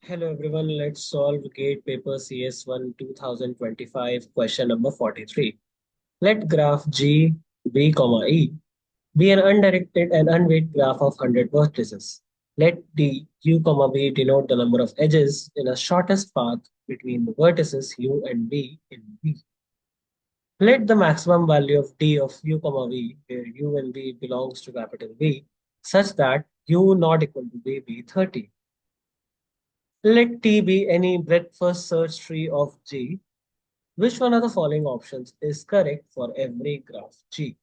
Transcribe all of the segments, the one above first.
Hello everyone, let's solve GATE paper CS1 2025 question number 43. Let graph G, B, E be an undirected and unweighted graph of 100 vertices. Let D, U, B denote the number of edges in a shortest path between the vertices U and B in V. Let the maximum value of D of U, V, where U and B belongs to capital V, such that U not equal to B be 30. Let T be any breadth first search tree of G. Which one of the following options is correct for every graph G?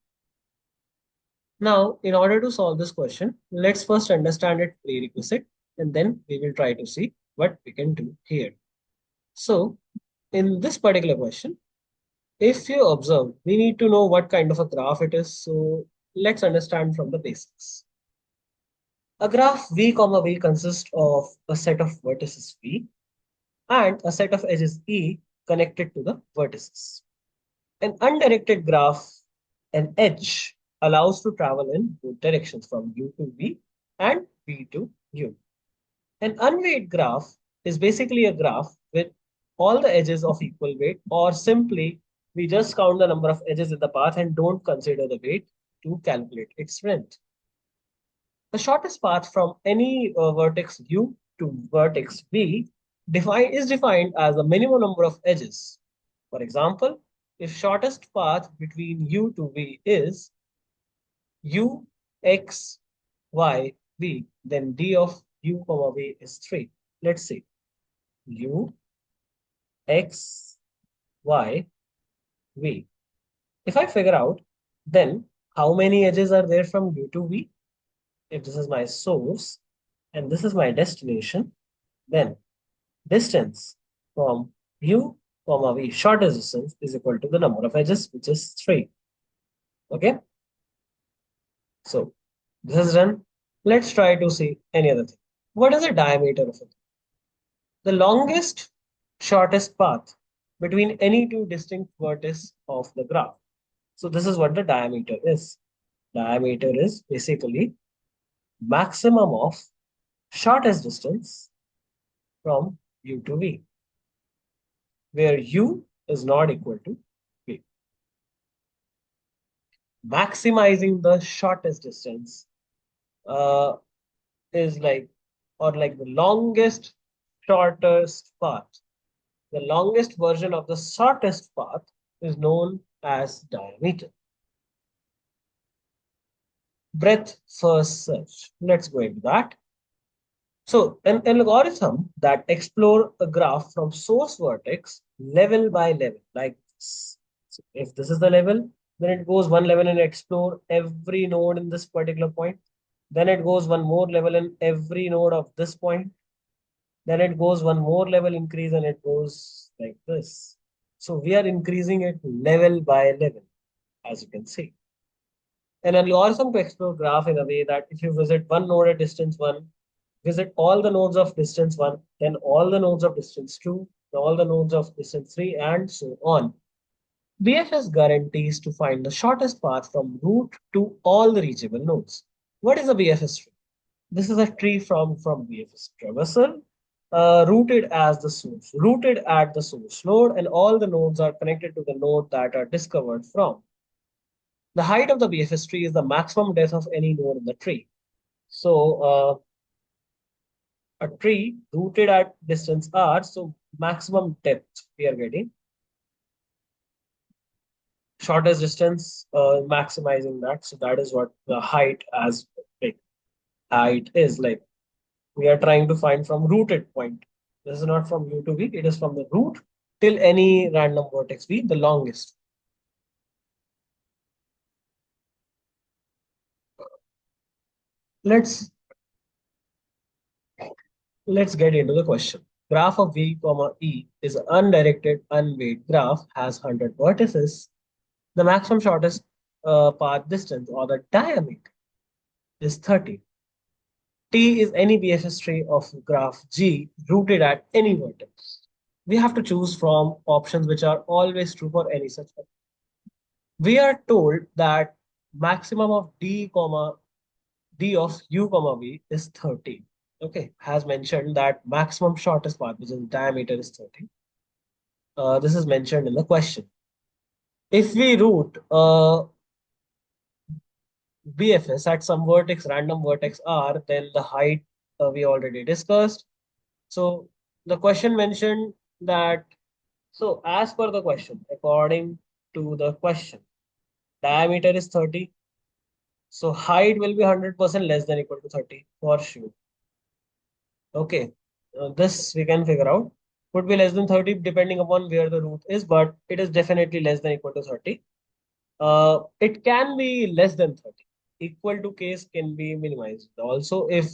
Now, in order to solve this question, let's first understand its prerequisite and then we will try to see what we can do here. So, in this particular question, if you observe, we need to know what kind of a graph it is. So, let's understand from the basics. A graph V, V consists of a set of vertices V and a set of edges E connected to the vertices. An undirected graph, an edge, allows to travel in both directions from U to V and V to U. An unweighted graph is basically a graph with all the edges of equal weight, or simply we just count the number of edges in the path and don't consider the weight to calculate its length. The shortest path from any vertex U to vertex V is defined as the minimum number of edges. For example, if shortest path between U to V is U, X, Y, V, then D of U, V is 3. Let's see. U, X, Y, V. If I figure out, then how many edges are there from U to V? If this is my source and this is my destination, then distance from U, V, shortest distance is equal to the number of edges, which is 3. Okay, so this is done. Let's try to see any other thing. What is the diameter of it? The longest, shortest path between any two distinct vertices of the graph. So this is what the diameter is. Diameter is basically maximum of shortest distance from U to V, where U is not equal to V. Maximizing the shortest distance uh, is like the longest shortest path. The longest version of the shortest path is known as diameter. Breadth first search. Let's go into that. So an algorithm that explore a graph from source vertex level by level, like this. So if this is the level, then it goes one level and explore every node in this particular point. Then it goes one more level in every node of this point. Then it goes one more level increase and it goes like this. So we are increasing it level by level, as you can see. An algorithm to explore graph in a way that if you visit one node at distance 1, visit all the nodes of distance 1, then all the nodes of distance 2, all the nodes of distance 3, and so on. BFS guarantees to find the shortest path from root to all the reachable nodes. What is a BFS tree? This is a tree from BFS traversal, rooted at the source node, and all the nodes are connected to the node that are discovered from. The height of the BFS tree is the maximum depth of any node in the tree. So a tree rooted at distance r, so maximum depth we are getting. Shortest distance, maximizing that. So that is what the height as like height is like. We are trying to find from rooted point. This is not from U to V, it is from the root till any random vertex V, the longest. Let's let's get into the question. Graph of V, E is an undirected, unweighted graph, has 100 vertices. The maximum shortest path distance or the diameter is 30. T is any BFS tree of graph G rooted at any vertex. We have to choose from options which are always true for any such. We are told that maximum of D, D of U, V is 30. okay, has mentioned that maximum shortest path, which is diameter is 30. This is mentioned in the question. If we route BFS at some vertex, random vertex R, then the height we already discussed. So the question mentioned that, so as per the question, according to the question, diameter is 30. So height will be 100% less than equal to 30 for sure. Okay, this we can figure out. Could be less than 30 depending upon where the root is, but it is definitely less than equal to 30. It can be less than 30. Equal to case can be minimized. Also, if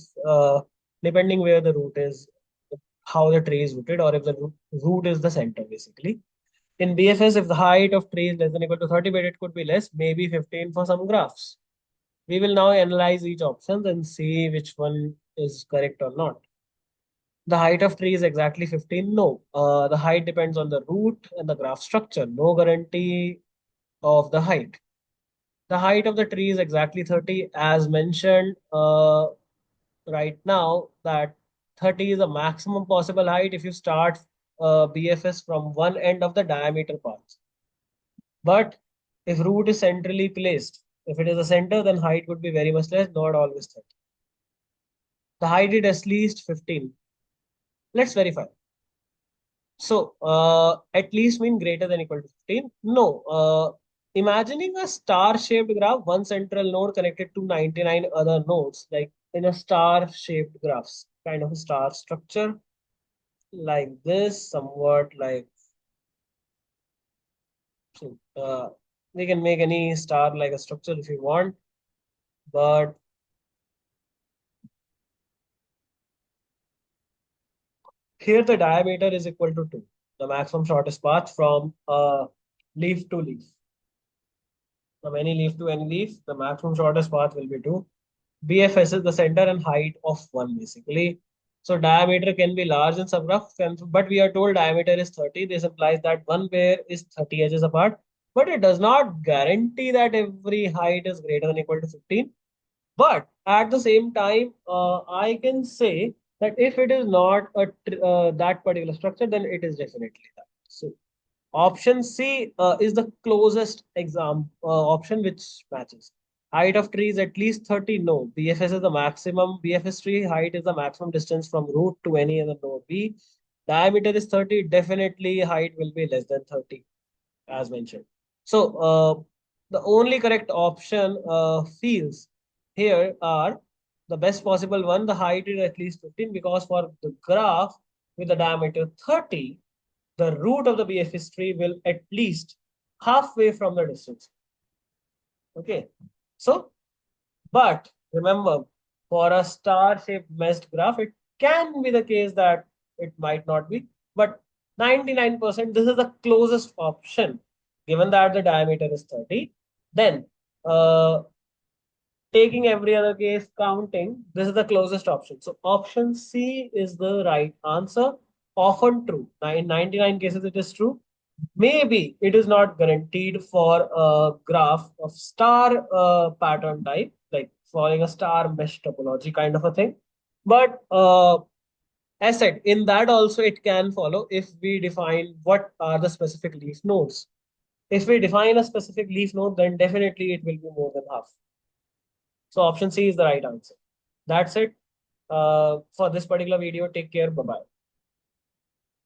depending where the root is, how the tree is rooted, or if the root is the center, basically. In BFS, if the height of tree is less than equal to 30, but it could be less, maybe 15 for some graphs. We will now analyze each option and see which one is correct or not. The height of tree is exactly 15. No, the height depends on the root and the graph structure. No guarantee of the height. The height of the tree is exactly 30, as mentioned right now, that 30 is the maximum possible height if you start BFS from one end of the diameter path. But if root is centrally placed, if it is a center, then height would be very much less, not always 30. The height is at least 15. Let's verify. So, at least mean greater than equal to 15? No. Imagining a star-shaped graph, one central node connected to 99 other nodes, like in a star-shaped graphs, kind of a star structure, like this, somewhat like, so, we can make any star like a structure if you want, but here the diameter is equal to 2, the maximum shortest path from leaf to leaf. From any leaf to any leaf, the maximum shortest path will be 2. BFS is the center and height of 1 basically. So diameter can be large in subgraph, but we are told diameter is 30. This implies that one pair is 30 edges apart, but it does not guarantee that every height is greater than or equal to 15. But at the same time, I can say that if it is not that particular structure, then it is definitely that. So option C is the closest option which matches. Height of tree is at least 30. No. BFS is the maximum. BFS tree height is the maximum distance from root to any other node. B. Diameter is 30. Definitely height will be less than 30 as mentioned. So the only correct option fields here are the best possible one. The height is at least 15 because for the graph with the diameter 30, the root of the BFS tree will at least halfway from the distance. Okay. So, but remember, for a star-shaped meshed graph, it can be the case that it might not be, but 99% this is the closest option. Given that the diameter is 30, then taking every other case counting, this is the closest option. So option C is the right answer. Often true. In 99 cases, it is true. Maybe it is not guaranteed for a graph of star pattern type, like following a star mesh topology kind of a thing. But as said, in that also it can follow if we define what are the specific leaf nodes. If we define a specific leaf node, then definitely it will be more than half. So option C is the right answer. That's it for this particular video. Take care. Bye bye.